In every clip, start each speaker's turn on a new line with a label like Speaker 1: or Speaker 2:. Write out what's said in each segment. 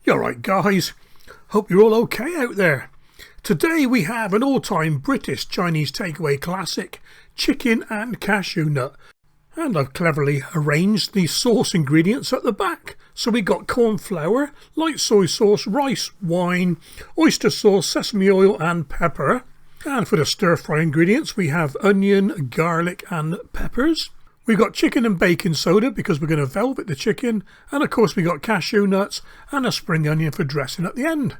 Speaker 1: You alright, guys? Hope you're all okay out there. Today we have an all-time British Chinese takeaway classic, chicken and cashew nut. And I've cleverly arranged the sauce ingredients at the back. So we got cornflour, light soy sauce, rice, wine, oyster sauce, sesame oil and pepper. And for the stir-fry ingredients we have onion, garlic and peppers. We've got chicken and baking soda because we're going to velvet the chicken, and of course we got cashew nuts and a spring onion for dressing at the end.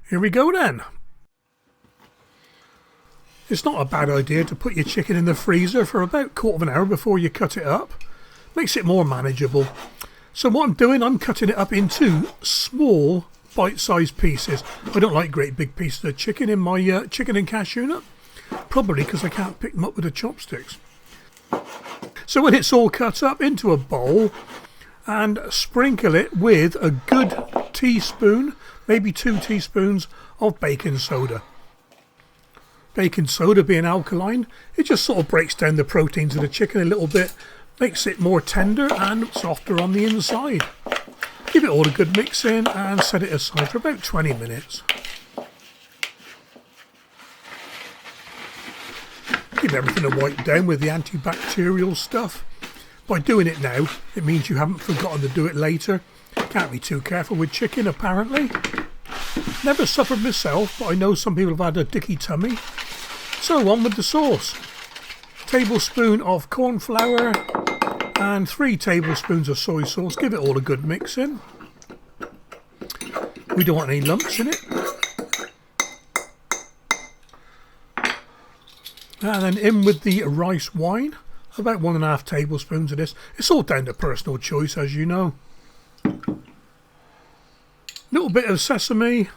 Speaker 1: Here we go then. It's not a bad idea to put your chicken in the freezer for about quarter of an hour before you cut it up. Makes it more manageable. So what I'm doing, I'm cutting it up into small bite-sized pieces. I don't like great big pieces of chicken in my chicken and cashew nut, probably because I can't pick them up with the chopsticks. So when it's all cut up, into a bowl and sprinkle it with a good teaspoon, maybe 2 teaspoons of baking soda. Baking soda being alkaline, it just sort of breaks down the proteins of the chicken a little bit, makes it more tender and softer on the inside. Give it all a good mix in and set it aside for about 20 minutes. Give everything a wipe down with the antibacterial stuff. By doing it now, it means you haven't forgotten to do it later. Can't be too careful with chicken, apparently. Never suffered myself, but I know some people have had a dicky tummy. So on with the sauce. Tablespoon of corn flour and 3 tablespoons of soy sauce. Give it all a good mix in. We don't want any lumps in it. And then in with the rice wine, about 1.5 tablespoons of this. It's all down to personal choice, as you know. Little bit of sesame,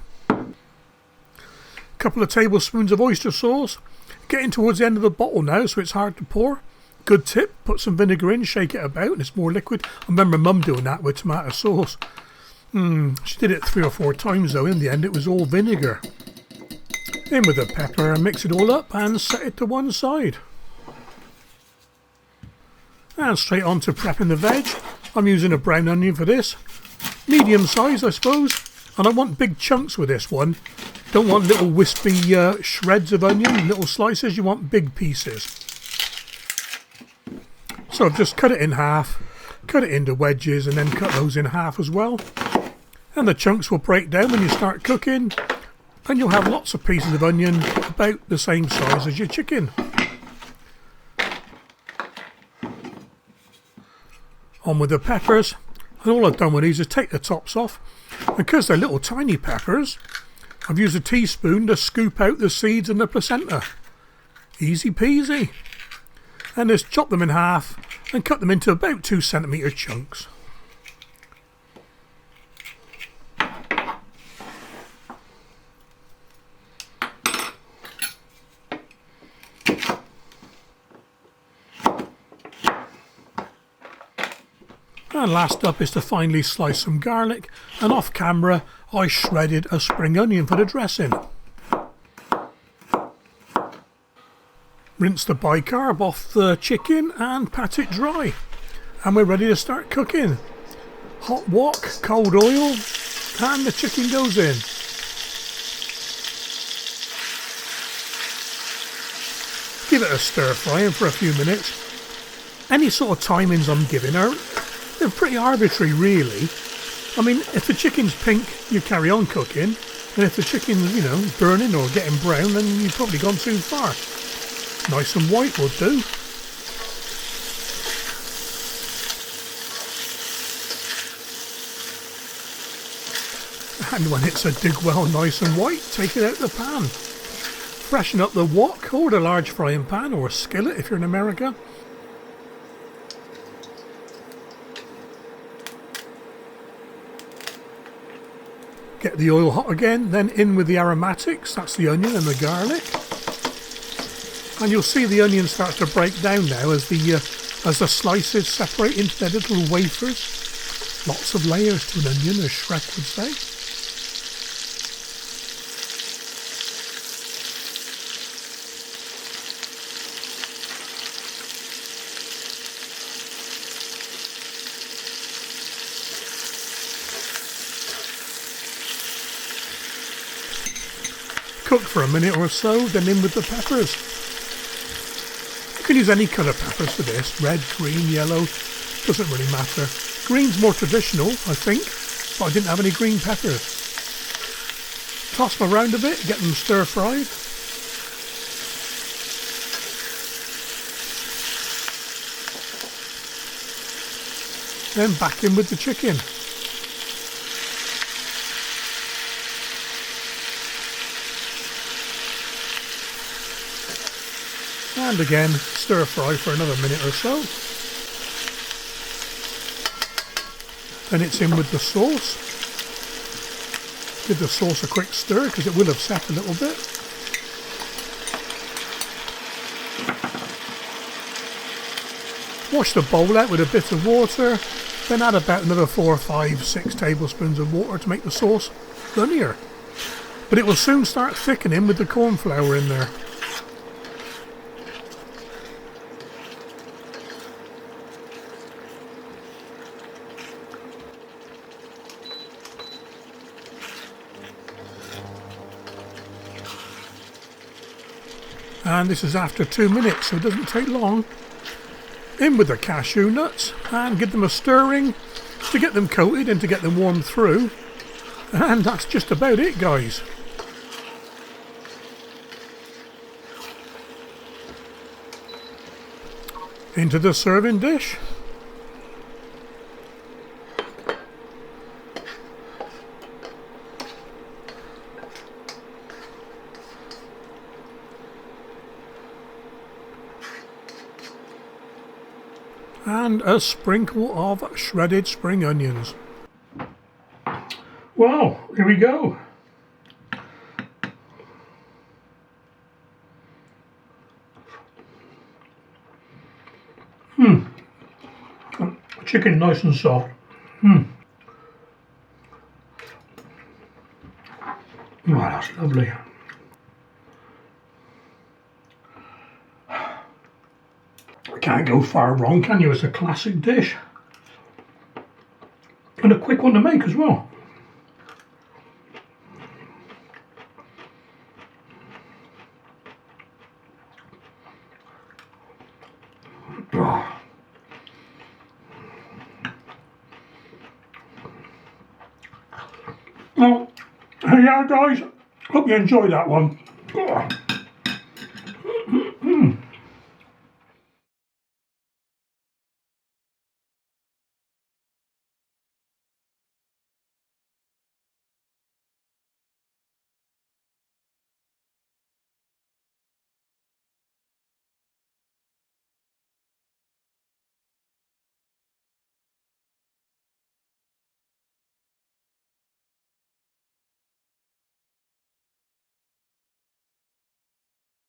Speaker 1: couple of tablespoons of oyster sauce. Getting towards the end of the bottle now, so it's hard to pour. Good tip, put some vinegar in, shake it about and it's more liquid. I remember Mum doing that with tomato sauce. She did it 3 or 4 times though. In the end it was all vinegar. In with the pepper and mix it all up and set it to one side. And straight on to prepping the veg. I'm using a brown onion for this. Medium size, I suppose. And I want big chunks with this one. Don't want little wispy shreds of onion, little slices. You want big pieces. So I've just cut it in half, cut it into wedges and then cut those in half as well. And the chunks will break down when you start cooking. And you'll have lots of pieces of onion about the same size as your chicken. On with the peppers. And all I've done with these is take the tops off. And because they're little tiny peppers, I've used a teaspoon to scoop out the seeds and the placenta. Easy peasy. And just chop them in half and cut them into about 2 centimetre chunks. And last up is to finely slice some garlic, and off camera I shredded a spring onion for the dressing. Rinse the bicarb off the chicken and pat it dry. And we're ready to start cooking. Hot wok, cold oil, and the chicken goes in. Give it a stir frying for a few minutes. Any sort of timings I'm giving they're pretty arbitrary really. I mean, if the chicken's pink, you carry on cooking, and if the chicken's, burning or getting brown, then you've probably gone too far. Nice and white will do. And when it's a dig well nice and white, take it out the pan. Freshen up the wok or the large frying pan or a skillet if you're in America. Get the oil hot again, then in with the aromatics, that's the onion and the garlic. And you'll see the onion starts to break down now as the slices separate into their little wafers. Lots of layers to an onion, as Shrek would say. cook for a minute or so, then in with the peppers. You can use any colour peppers for this, red, green, yellow, doesn't really matter. Green's more traditional, I think, but I didn't have any green peppers. Toss them around a bit, get them stir fried. Then back in with the chicken. And again, stir fry for another minute or so. Then it's in with the sauce. Give the sauce a quick stir because it will have set a little bit. Wash the bowl out with a bit of water, then add about another 4, 5, 6 tablespoons of water to make the sauce runnier. But it will soon start thickening with the cornflour in there. And this is after 2 minutes, so it doesn't take long. In with the cashew nuts and give them a stirring to get them coated and to get them warmed through. And that's just about it, guys. Into the serving dish. And a sprinkle of shredded spring onions. Well, here we go. Chicken nice and soft. Oh, that's lovely. Can't go far wrong, can you? It's a classic dish. And a quick one to make as well. Oh. Well, yeah guys, hope you enjoyed that one. Oh.